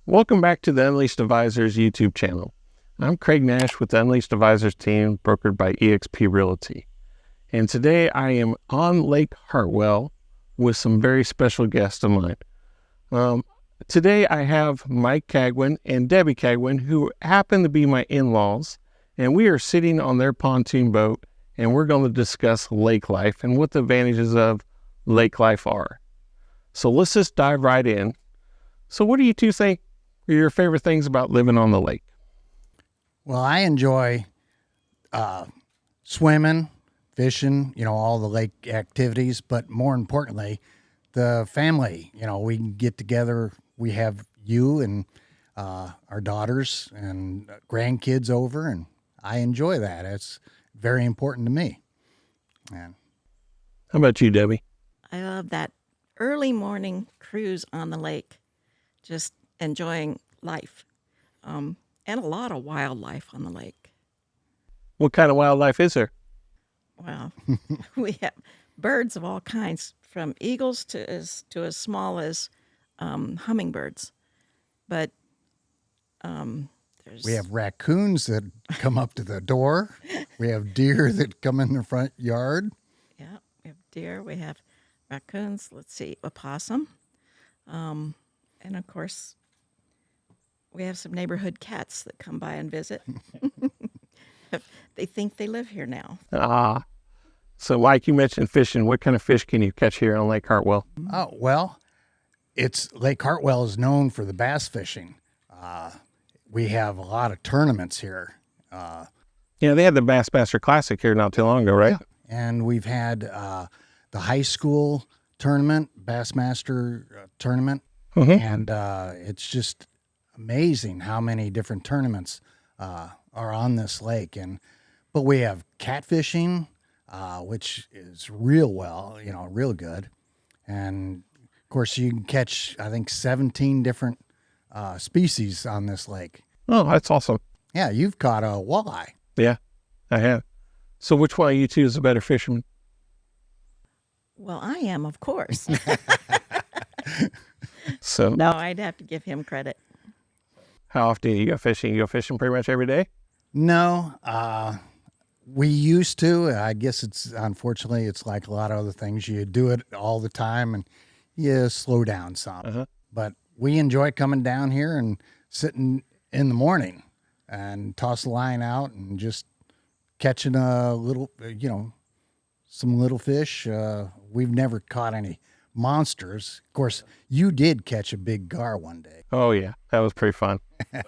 Welcome back to the Unleashed Advisors YouTube channel. I'm Craig Nash with the Unleashed Advisors team, brokered by eXp Realty. And today I am on Lake Hartwell with some very special guests of mine. Today I have Mike Cagwin and Debbie Cagwin, who happen to be my in-laws, and we are sitting on their pontoon boat, and we're going to discuss lake life and what the advantages of lake life are. So let's just dive right in. So what do you two think are your favorite things about living on the lake? Well, I enjoy swimming, fishing, all the lake activities, but more importantly, the family. We can get together. We have you and our daughters and grandkids over, and I enjoy that. It's very important to me. And How about you, Debbie? I love that early morning cruise on the lake, just enjoying life, and a lot of wildlife on the lake. What kind of wildlife is there? Wow. We have birds of all kinds, from eagles to as small as hummingbirds. But there's we have raccoons that come up to the door. We have deer that come in the front yard. Yeah, we have deer, we have raccoons. Let's see, opossum, and of course, we have some neighborhood cats that come by and visit. They think they live here now. So Mike, you mentioned fishing. What kind of fish can you catch here on Lake Hartwell? Oh, well, Lake Hartwell is known for the bass fishing. We have a lot of tournaments here. Yeah, they had the Bassmaster Classic here not too long ago, right? Yeah. And we've had the high school tournament, Bassmaster tournament. Mm-hmm. And it's just amazing how many different tournaments are on this lake. But we have catfishing, which is real good. And of course, you can catch, I think, 17 different species on this lake. Oh, that's awesome. Yeah, you've caught a walleye. Yeah, I have. So which one of you two is a better fisherman? Well, I am, of course. So No, I'd have to give him credit. how often do you go fishing? You go fishing pretty much every day? No, we used to. I guess unfortunately, it's like a lot of other things. You do it all the time and you slow down some. Uh-huh. But we enjoy coming down here and sitting in the morning and toss the line out and just catching a little, some little fish. We've never caught any monsters. Of course, you did catch a big gar one day. Oh, yeah. That was pretty fun.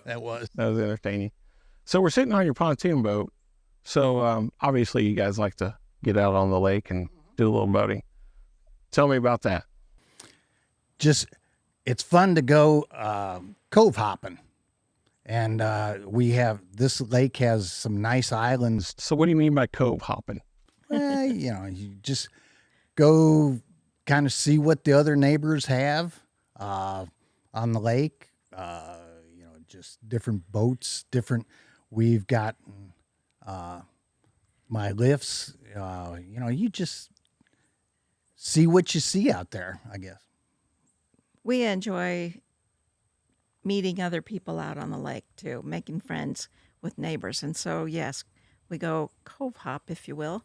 That was. That was entertaining. So we're sitting on your pontoon boat. So obviously you guys like to get out on the lake and do a little boating. Tell me about that. It's fun to go cove hopping. And this lake has some nice islands. So what do you mean by cove hopping? You just go kind of see what the other neighbors have on the lake. Just different boats, we've got my lifts. You just see what you see out there, I guess. We enjoy meeting other people out on the lake too, making friends with neighbors. And so, yes, we go cove hop, if you will,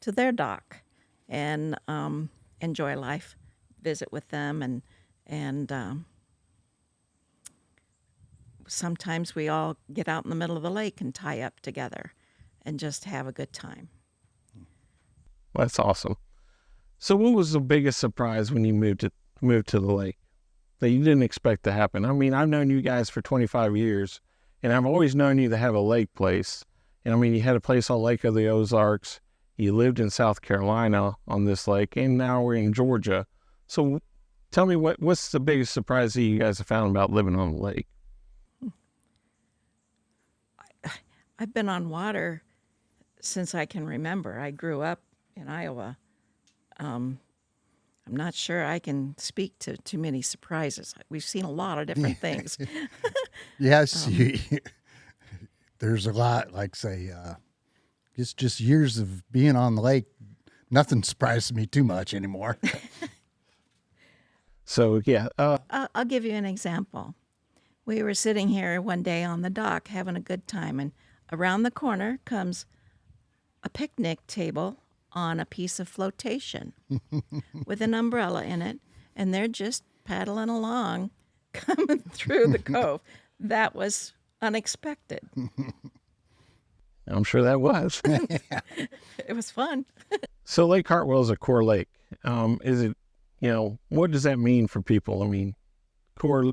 to their dock and enjoy life, visit with them, and sometimes we all get out in the middle of the lake and tie up together and just have a good time. That's awesome. So what was the biggest surprise when you moved to the lake that you didn't expect to happen? I mean, I've known you guys for 25 years, and I've always known you to have a lake place. And I mean, you had a place on Lake of the Ozarks. You lived in South Carolina on this lake, and now we're in Georgia. So tell me, what's the biggest surprise that you guys have found about living on the lake? I've been on water since I can remember. I grew up in Iowa. I'm not sure I can speak to too many surprises. We've seen a lot of different things. Yes, there's a lot, like say, just years of being on the lake. Nothing surprises me too much anymore. So, yeah. I'll give you an example. We were sitting here one day on the dock having a good time, and around the corner comes a picnic table on a piece of flotation with an umbrella in it, and they're just paddling along, coming through the cove. That was unexpected. I'm sure that was. It was fun. So Lake Hartwell is a core lake. Is it, what does that mean for people? I mean, core,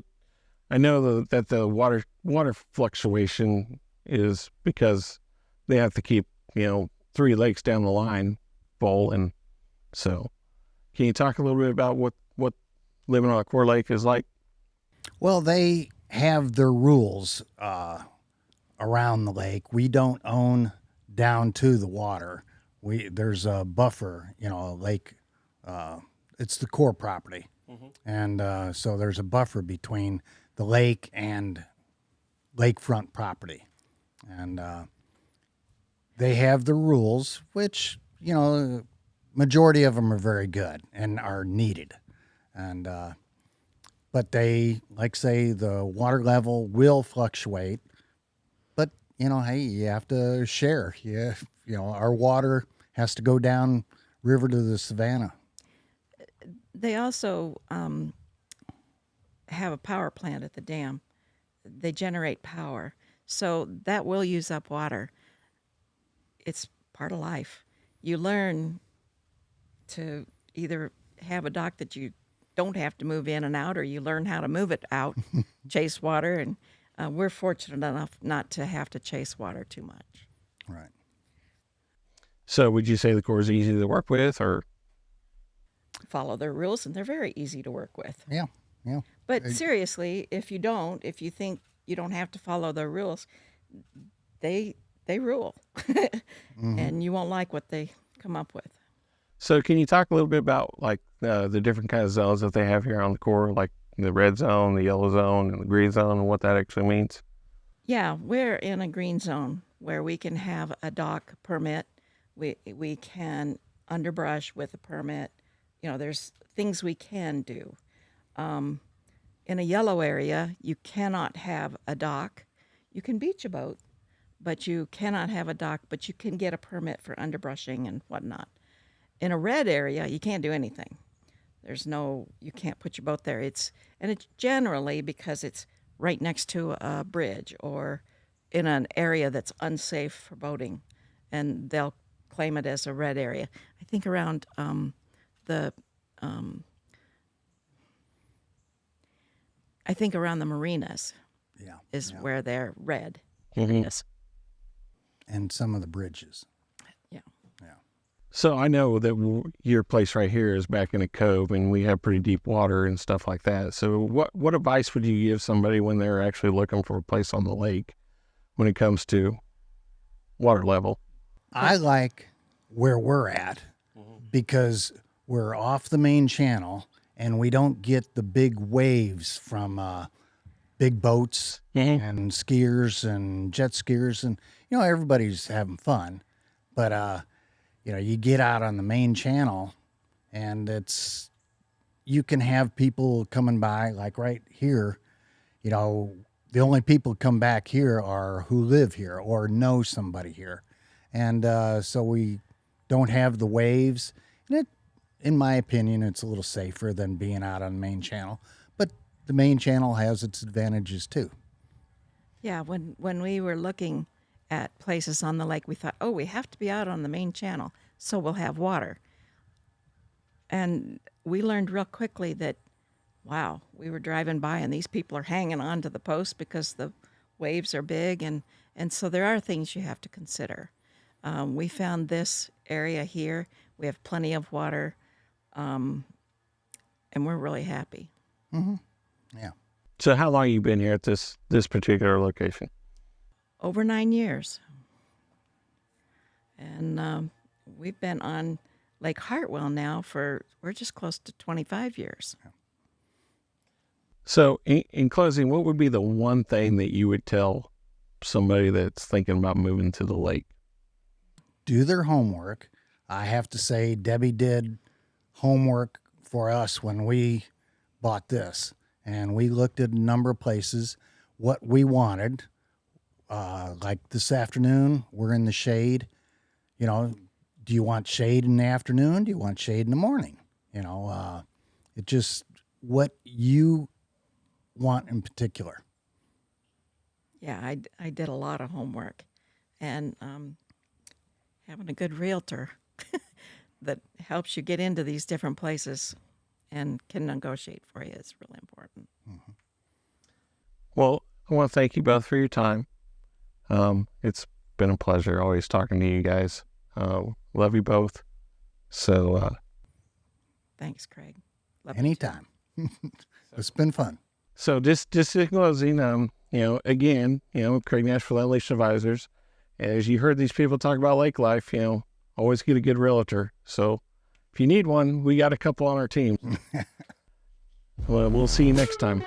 I know that the water fluctuation is because they have to keep, 3 lakes down the line full. And so can you talk a little bit about what living on a core lake is like? Well, they have their rules around the lake. We don't own down to the water. There's a buffer, a lake. It's the core property, and so there's a buffer between the lake and lakefront property, and they have the rules, which majority of them are very good and are needed, and but they say the water level will fluctuate, but hey, you have to share. Yeah, our water has to go down river to the Savannah. They also have a power plant at the dam. They generate power, so that will use up water. It's part of life. You learn to either have a dock that you don't have to move in and out, or you learn how to move it out, chase water, and we're fortunate enough not to have to chase water too much. Right. So would you say the core is easy to work with, or? Follow their rules, and they're very easy to work with. Yeah. But seriously, if you think you don't have to follow their rules, they rule, and you won't like what they come up with. So can you talk a little bit about the different kinds of zones that they have here on the core, like the red zone, the yellow zone, and the green zone, and what that actually means? Yeah, we're in a green zone where we can have a dock permit. We can underbrush with a permit. There's things we can do. In a yellow area, you cannot have a dock. You can beach a boat, but you cannot have a dock, but you can get a permit for underbrushing and whatnot. In a red area, you can't do anything. You can't put your boat there. It's generally because it's right next to a bridge or in an area that's unsafe for boating, and they'll claim it as a red area. I think around around the marinas is where they're red areas. And some of the bridges. Yeah. So I know that your place right here is back in a cove, and we have pretty deep water and stuff like that. So what advice would you give somebody when they're actually looking for a place on the lake when it comes to water level? I like where we're at because we're off the main channel and we don't get the big waves from big boats and skiers and jet skiers, and everybody's having fun, but you get out on the main channel and you can have people coming by, like right here. The only people come back here are who live here or know somebody here, and so we don't have the waves, and in my opinion, it's a little safer than being out on the main channel, but the main channel has its advantages too. Yeah, when we were looking at places on the lake, we thought, we have to be out on the main channel, so we'll have water. And we learned real quickly that, wow, we were driving by and these people are hanging on to the post because the waves are big, and so there are things you have to consider. We found this area here. We have plenty of water, and we're really happy. Yeah. So how long have you been here at this particular location? Over 9 years. And we've been on Lake Hartwell now we're just close to 25 years. So in closing, what would be the one thing that you would tell somebody that's thinking about moving to the lake? Do their homework. I have to say, Debbie did homework for us when we bought this, and we looked at a number of places. what we wanted. Like this afternoon, we're in the shade. You know, do you want shade in the afternoon? Do you want shade in the morning? You know, it just what you want in particular. Yeah, I did a lot of homework, and having a good realtor that helps you get into these different places and can negotiate for you is really important. Well, I want to thank you both for your time. It's been a pleasure always talking to you guys. Love you both. So, Thanks, Craig. Love you too. Anytime. It's been fun. so just in closing, again, Craig Nash for Unleashed Advisors. As you heard these people talk about lake life, always get a good realtor. So if you need one, we got a couple on our team. Well, we'll see you next time.